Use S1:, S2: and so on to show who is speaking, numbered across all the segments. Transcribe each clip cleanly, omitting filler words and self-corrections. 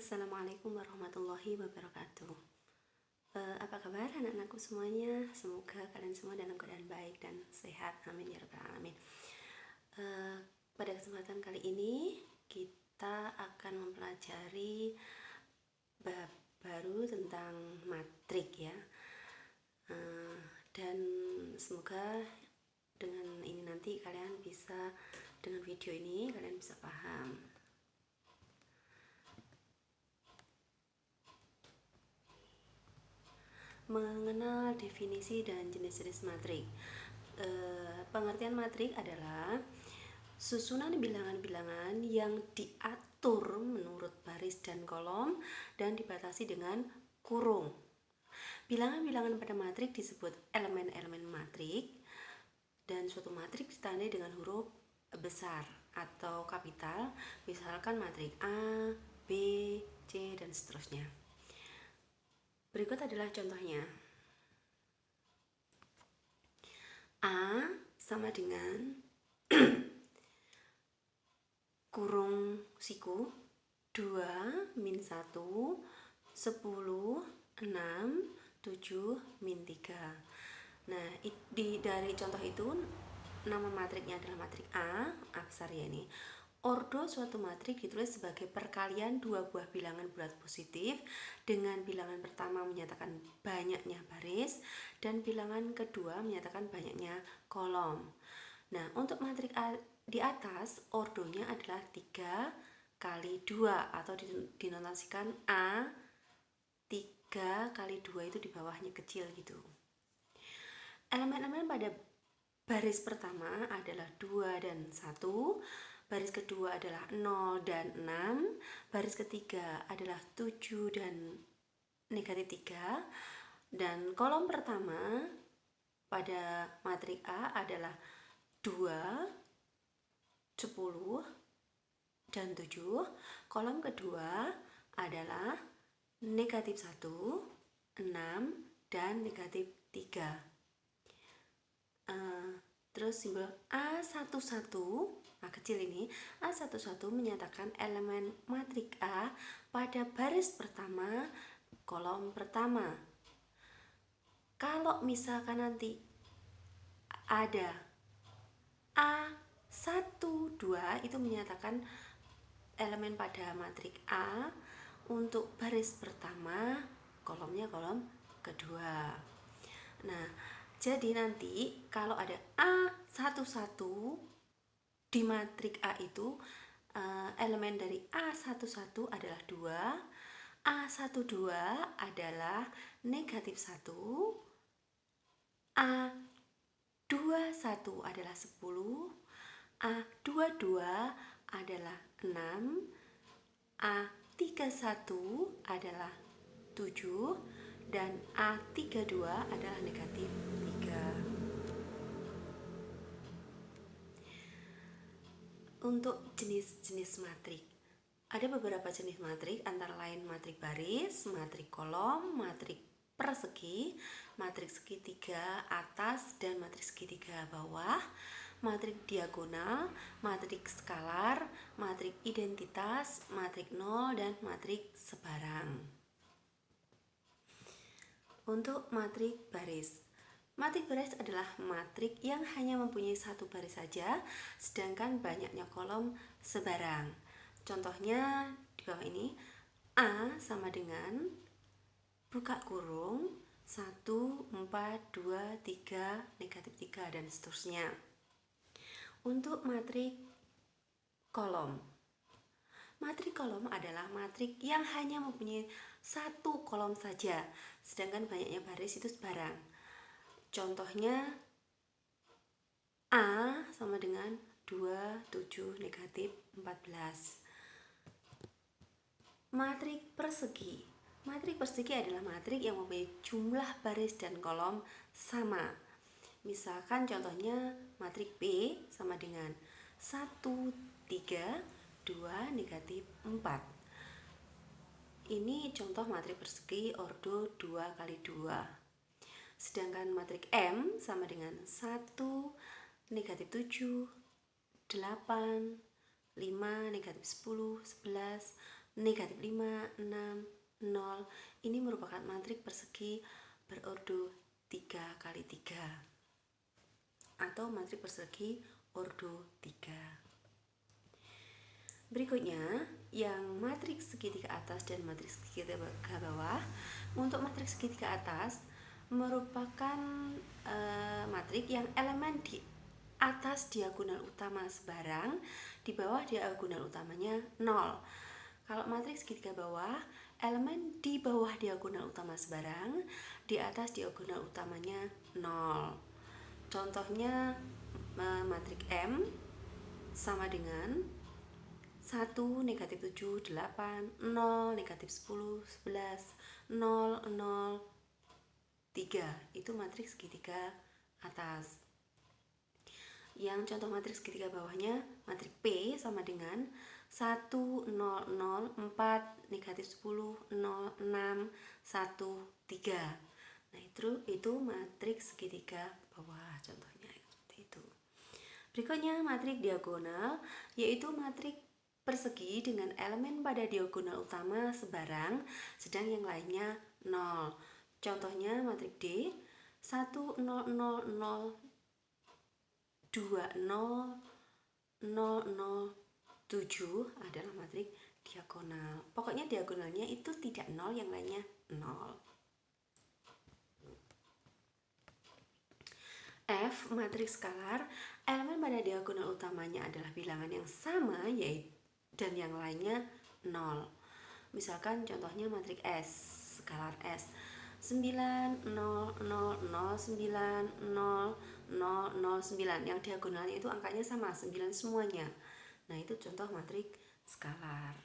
S1: Assalamualaikum warahmatullahi wabarakatuh. Apa kabar anak-anakku semuanya? Semoga kalian semua dalam keadaan baik dan sehat. Amin ya rabbal alamin. Pada kesempatan kali ini kita akan mempelajari bab baru tentang matrik ya. Dan semoga dengan ini nanti kalian bisa, dengan video ini kalian bisa paham. Mengenal definisi dan jenis-jenis matrik. Pengertian matrik adalah susunan bilangan-bilangan yang diatur menurut baris dan kolom dan dibatasi dengan kurung. Bilangan-bilangan pada matrik disebut elemen-elemen matrik, dan suatu matrik ditandai dengan huruf besar atau kapital, misalkan matrik A, B, C, dan seterusnya. Berikut adalah contohnya. A sama dengan kurung siku 2 min 1 10 6 7 min 3. Nah, dari contoh itu nama matriknya adalah matrik A besar ya ini. Ordo suatu matrik ditulis sebagai perkalian dua buah bilangan bulat positif dengan bilangan pertama menyatakan banyaknya baris dan bilangan kedua menyatakan banyaknya kolom. Nah, untuk matrik A di atas ordonya adalah 3 kali 2 atau dinotasikan A 3 kali 2 itu di bawahnya kecil gitu. Elemen-elemen pada baris pertama adalah 2 dan 1. Baris kedua adalah 0 dan 6. Baris ketiga adalah 7 dan negatif 3. Dan kolom pertama pada matrik A adalah 2, 10, dan 7. Kolom kedua adalah negatif 1, 6, dan negatif 3. Terus simbol A11, kecil ini, A11 menyatakan elemen matrik A pada baris pertama, kolom pertama. Kalau misalkan nanti ada A12, itu menyatakan elemen pada matrik A untuk baris pertama, kolomnya kolom kedua. Nah, jadi nanti kalau ada A11 di matrik A itu elemen dari A11 adalah 2, A12 adalah negatif 1, A21 adalah 10, A22 adalah 6, A31 adalah 7, dan A32 adalah negatif 3. Untuk jenis-jenis matrik, ada beberapa jenis matrik antara lain matrik baris, matrik kolom, matrik persegi, matrik segitiga atas dan matrik segitiga bawah, matrik diagonal, matrik skalar, matrik identitas, matrik nol, dan matrik sebarang. Untuk matrik baris, matrik baris adalah matrik yang hanya mempunyai satu baris saja, sedangkan banyaknya kolom sebarang. Contohnya di bawah ini, A sama dengan buka kurung 1, 4, 2, 3, negatif 3, dan seterusnya. Untuk matrik kolom, matrik kolom adalah matrik yang hanya mempunyai satu kolom saja, sedangkan banyaknya baris itu sebarang. Contohnya A sama dengan 2, 7, negatif 14. Matrik persegi. Matrik persegi adalah matrik yang mempunyai jumlah baris dan kolom sama. Misalkan contohnya matrik B sama dengan 1, 3, 2, negatif 4. Ini contoh matrik persegi ordo 2 kali 2. Sedangkan matrik M sama dengan 1, negatif 7, 8, 5, negatif 10, 11, negatif 5, 6, 0. Ini merupakan matrik persegi berordo 3 kali 3 atau matrik persegi ordo 3. Berikutnya, yang matriks segitiga atas dan matriks segitiga bawah. Untuk matriks segitiga atas merupakan matrik yang elemen di atas diagonal utama sebarang, di bawah diagonal utamanya 0. Kalau matriks segitiga bawah, elemen di bawah diagonal utama sebarang, di atas diagonal utamanya 0. Contohnya matrik M sama dengan 1, negatif 7, 8, 0, negatif 10, 11, 0, 0, 3. Itu matriks segitiga atas. Yang contoh matriks segitiga bawahnya, matrik P sama dengan 1, 0, 0, 4, negatif 10, 0, 6, 1, 3. Nah, itu matriks segitiga bawah contohnya seperti itu. Berikutnya matrik diagonal, yaitu matrik persegi dengan elemen pada diagonal utama sebarang, sedang yang lainnya 0. Contohnya matrik D, 1, 0, 0, 0, 2, 0, 0, 0, 7 adalah matrik diagonal. Pokoknya diagonalnya itu tidak 0, yang lainnya 0. F, matriks skalar, elemen pada diagonal utamanya adalah bilangan yang sama, yaitu dan yang lainnya 0. Misalkan contohnya matrik S, skalar S, 9, 0, 0, 0, 9, 0, 0, 0, 9. Yang diagonalnya itu angkanya sama, 9 semuanya. Nah, itu contoh matrik skalar.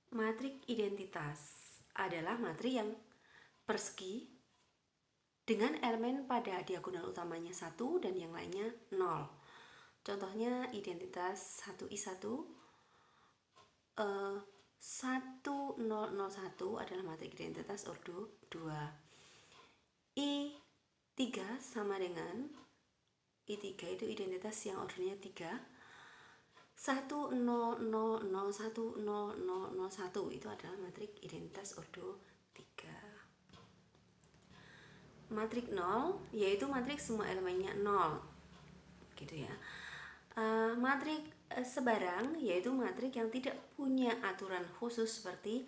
S1: Matrik identitas adalah matrik yang persegi dengan elemen pada diagonal utamanya 1 dan yang lainnya 0. Contohnya identitas 1I1, 1001 adalah matrik identitas ordo 2. I3 sama dengan I3 itu identitas yang ordonya 3. 1001 itu adalah matrik identitas ordo 3. Matrik 0 yaitu matrik semua elemennya 0, gitu ya. Matrik sebarang yaitu matrik yang tidak punya aturan khusus seperti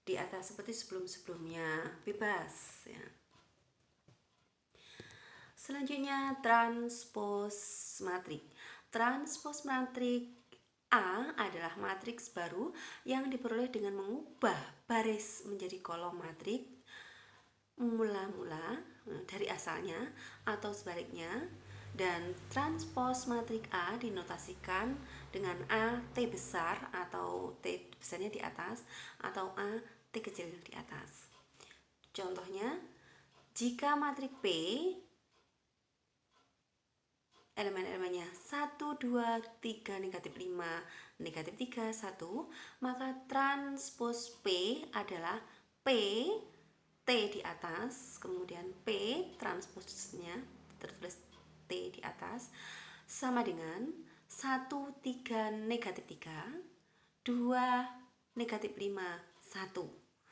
S1: di atas, seperti sebelum-sebelumnya, bebas ya. Selanjutnya transpos matrik. Transpos matrik A adalah matriks baru yang diperoleh dengan mengubah baris menjadi kolom matrik mula-mula dari asalnya atau sebaliknya. Dan transpos matrik A dinotasikan dengan A T besar atau T besarnya di atas atau A T kecil di atas. Contohnya, jika matrik P elemen-elemennya 1, 2, 3, negatif 5, negatif 3, 1, maka transpos P adalah P T di atas, kemudian P transposnya tertulis T di atas sama dengan 1, 3, negatif 3, 2, negatif 5, 1.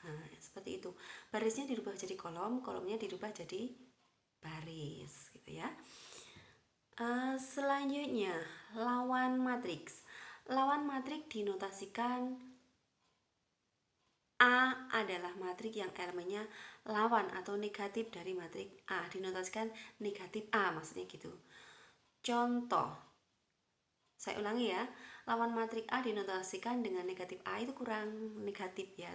S1: Nah, seperti itu. Barisnya dirubah jadi kolom, kolomnya dirubah jadi baris, gitu ya. Selanjutnya, lawan matriks. Lawan matrik dinotasikan A adalah matrik yang elemennya lawan atau negatif dari matrik A, dinotasikan negatif A, maksudnya gitu. Contoh, saya ulangi ya, lawan matrik A dinotasikan dengan negatif A itu kurang negatif ya,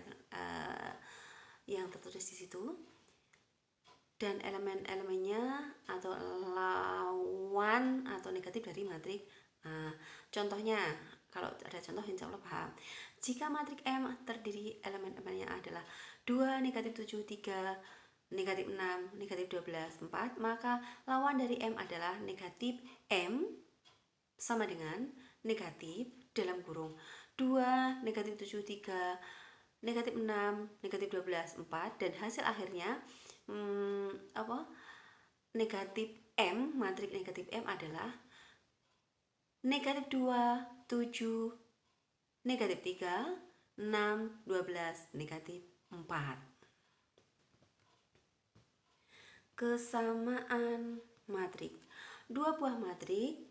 S1: yang tertulis di situ. Dan elemen-elemennya atau lawan atau negatif dari matrik A. Contohnya, kalau ada contoh insya Allah paham. Jika matrik M terdiri elemen-elemennya adalah 2, negatif 7, 3, negatif 6, negatif 12, 4, maka lawan dari M adalah negatif M sama dengan negatif dalam kurung 2, negatif 7, 3, negatif 6, negatif 12, 4, dan hasil akhirnya negatif M, matrik negatif M adalah negatif 2, 7, negatif 3, 6, 12, negatif 4. Kesamaan matrik. Dua buah matrik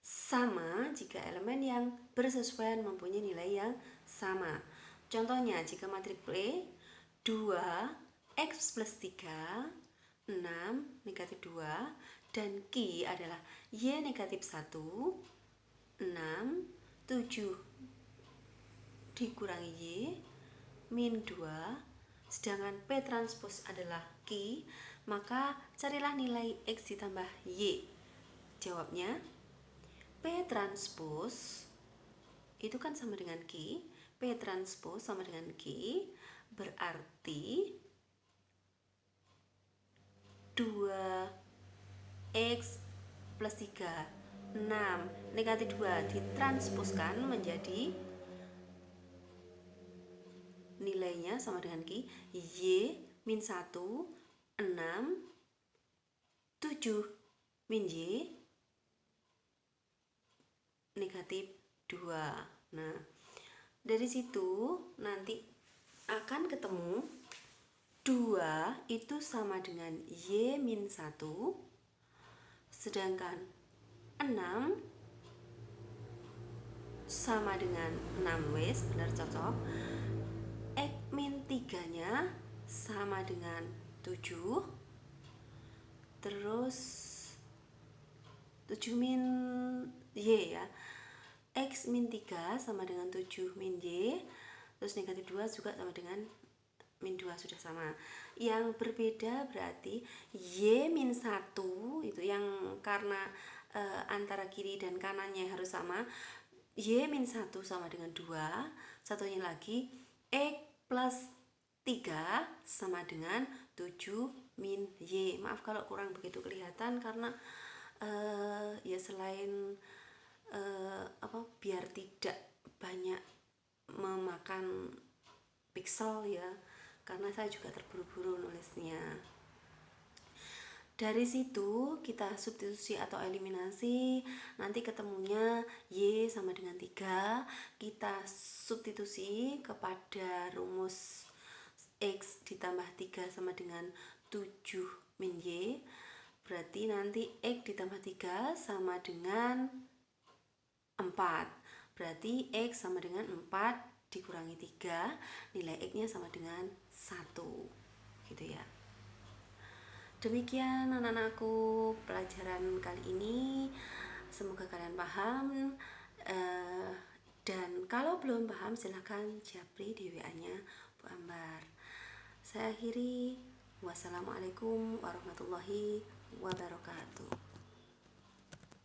S1: sama jika elemen yang bersesuaian mempunyai nilai yang sama. Contohnya, jika matrik P 2x plus 3, 6, negatif 2, dan Q adalah Y negatif 1, 6, 7 dikurangi Y, min 2, sedangkan P transpose adalah Q, maka carilah nilai X ditambah Y. Jawabnya, P transpose itu kan sama dengan Q, P transpose sama dengan Q, berarti 2x plus 3, 6, negatif 2 ditransposkan menjadi nilainya sama dengan Q, Y min 1, 6, 7 min Y, negatif 2. Nah, dari situ nanti akan ketemu 2 itu sama dengan Y min 1, sedangkan 6 sama dengan 6 wes, benar cocok. X min 3 nya sama dengan 7, terus 7 min Y ya, X min 3 sama dengan 7 min Y, terus negatif 2 juga sama dengan min 2, sudah sama. Yang berbeda berarti Y min 1 itu yang karena antara kiri dan kanannya harus sama, Y min 1 sama dengan 2, satunya lagi X plus 3 sama dengan 7 min Y. Maaf kalau kurang begitu kelihatan karena ya selain biar tidak banyak memakan pixel ya, karena saya juga terburu-buru nulisnya. Dari situ kita substitusi atau eliminasi, nanti ketemunya Y sama dengan 3, kita substitusi kepada rumus X ditambah 3 sama dengan 7 min Y, berarti nanti X ditambah 3 sama dengan 4, berarti X sama dengan 4 dikurangi 3, nilai X nya sama dengan 1, gitu ya. Demikian anak-anakku pelajaran kali ini, semoga kalian paham, dan kalau belum paham silahkan japri di WA nya Bu Ambar. Saya akhiri, wassalamualaikum warahmatullahi wabarakatuh.